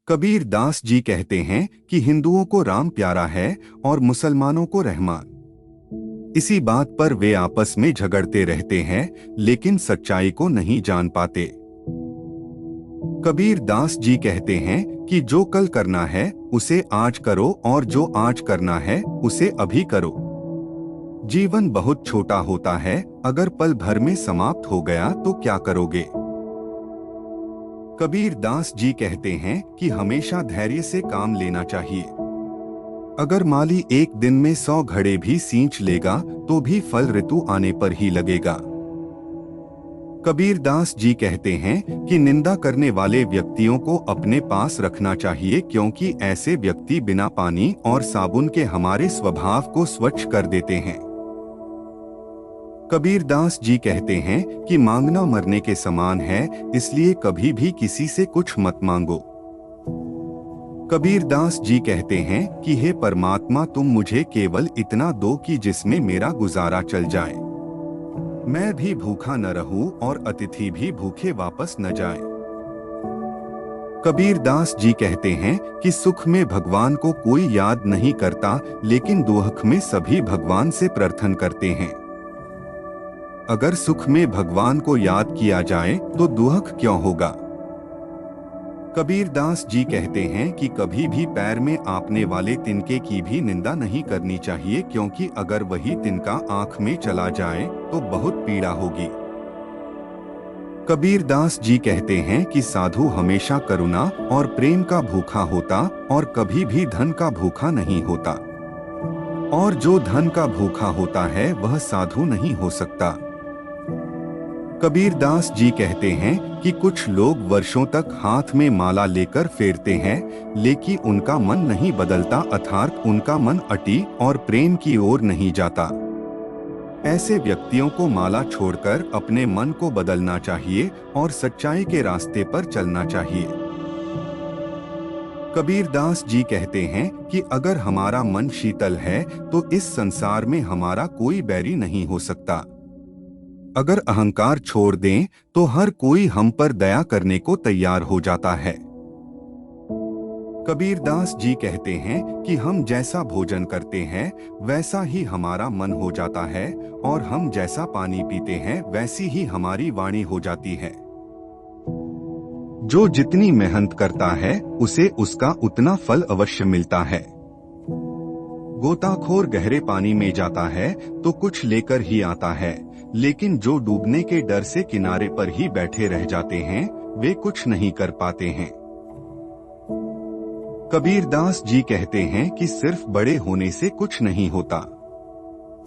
कबीर दास जी कहते हैं कि हिंदुओं को राम प्यारा है और मुसलमानों को रहमान। इसी बात पर वे आपस में झगड़ते रहते हैं, लेकिन सच्चाई को नहीं जान पाते। कबीर दास जी कहते हैं कि जो कल करना है उसे आज करो और जो आज करना है उसे अभी करो। जीवन बहुत छोटा होता है, अगर पल भर में समाप्त हो गया तो क्या करोगे। कबीर दास जी कहते हैं कि हमेशा धैर्य से काम लेना चाहिए। अगर माली एक दिन में 100 घड़े भी सींच लेगा तो भी फल ऋतु आने पर ही लगेगा। कबीर दास जी कहते हैं कि निंदा करने वाले व्यक्तियों को अपने पास रखना चाहिए, क्योंकि ऐसे व्यक्ति बिना पानी और साबुन के हमारे स्वभाव को स्वच्छ कर देते हैं। कबीर दास जी कहते हैं कि मांगना मरने के समान है, इसलिए कभी भी किसी से कुछ मत मांगो। कबीर दास जी कहते हैं कि हे परमात्मा, तुम मुझे केवल इतना दो कि जिसमें मेरा गुजारा चल जाए, मैं भी भूखा न रहूं और अतिथि भी भूखे वापस न जाए। कबीर दास जी कहते हैं कि सुख में भगवान को कोई याद नहीं करता, लेकिन दुख में सभी भगवान से प्रार्थना करते हैं। अगर सुख में भगवान को याद किया जाए तो दुख क्यों होगा। कबीर दास जी कहते हैं कि कभी भी पैर में आपने वाले तिनके की भी निंदा नहीं करनी चाहिए, क्योंकि अगर वही तिनका आंख में चला जाए तो बहुत पीड़ा होगी। कबीर दास जी कहते हैं कि साधु हमेशा करुणा और प्रेम का भूखा होता और कभी भी धन का भूखा नहीं होता, और जो धन का भूखा होता है वह साधु नहीं हो सकता। कबीर दास जी कहते हैं कि कुछ लोग वर्षों तक हाथ में माला लेकर फेरते हैं, लेकिन उनका मन नहीं बदलता, अर्थात उनका मन अटी और प्रेम की ओर नहीं जाता। ऐसे व्यक्तियों को माला छोड़कर अपने मन को बदलना चाहिए और सच्चाई के रास्ते पर चलना चाहिए। कबीर दास जी कहते हैं कि अगर हमारा मन शीतल है तो इस संसार में हमारा कोई बैरी नहीं हो सकता। अगर अहंकार छोड़ दें तो हर कोई हम पर दया करने को तैयार हो जाता है। कबीर दास जी कहते हैं कि हम जैसा भोजन करते हैं वैसा ही हमारा मन हो जाता है, और हम जैसा पानी पीते हैं वैसी ही हमारी वाणी हो जाती है। जो जितनी मेहनत करता है उसे उसका उतना फल अवश्य मिलता है। गोताखोर गहरे पानी में जाता है तो कुछ लेकर ही आता है, लेकिन जो डूबने के डर से किनारे पर ही बैठे रह जाते हैं वे कुछ नहीं कर पाते हैं। कबीर दास जी कहते हैं कि सिर्फ बड़े होने से कुछ नहीं होता।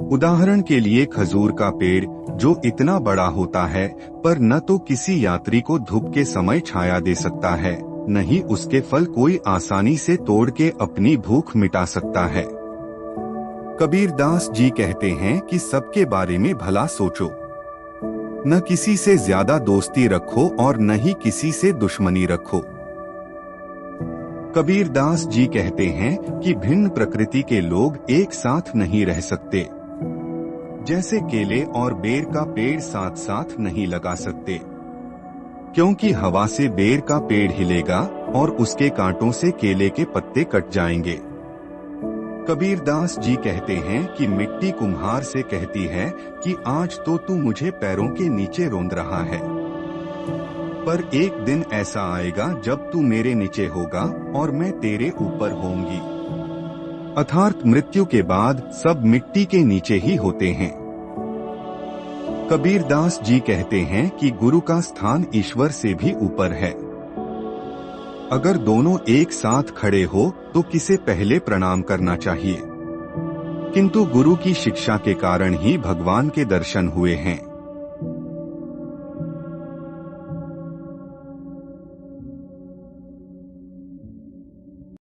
उदाहरण के लिए खजूर का पेड़ जो इतना बड़ा होता है पर न तो किसी यात्री को धूप के समय छाया दे सकता है, न ही उसके फल कोई आसानी से तोड़ के अपनी भूख मिटा सकता है। कबीर दास जी कहते हैं कि सबके बारे में भला सोचो, न किसी से ज्यादा दोस्ती रखो और न ही किसी से दुश्मनी रखो। कबीर दास जी कहते हैं कि भिन्न प्रकृति के लोग एक साथ नहीं रह सकते। जैसे केले और बेर का पेड़ साथ साथ नहीं लगा सकते, क्योंकि हवा से बेर का पेड़ हिलेगा और उसके कांटों से केले के पत्ते कट जाएंगे। कबीर दास जी कहते हैं कि मिट्टी कुम्हार से कहती है कि आज तो तू मुझे पैरों के नीचे रौंद रहा है, पर एक दिन ऐसा आएगा जब तू मेरे नीचे होगा और मैं तेरे ऊपर होऊंगी। अर्थात मृत्यु के बाद सब मिट्टी के नीचे ही होते हैं। कबीर दास जी कहते हैं कि गुरु का स्थान ईश्वर से भी ऊपर है। अगर दोनों एक साथ खड़े हो तो किसे पहले प्रणाम करना चाहिए, किंतु गुरु की शिक्षा के कारण ही भगवान के दर्शन हुए हैं।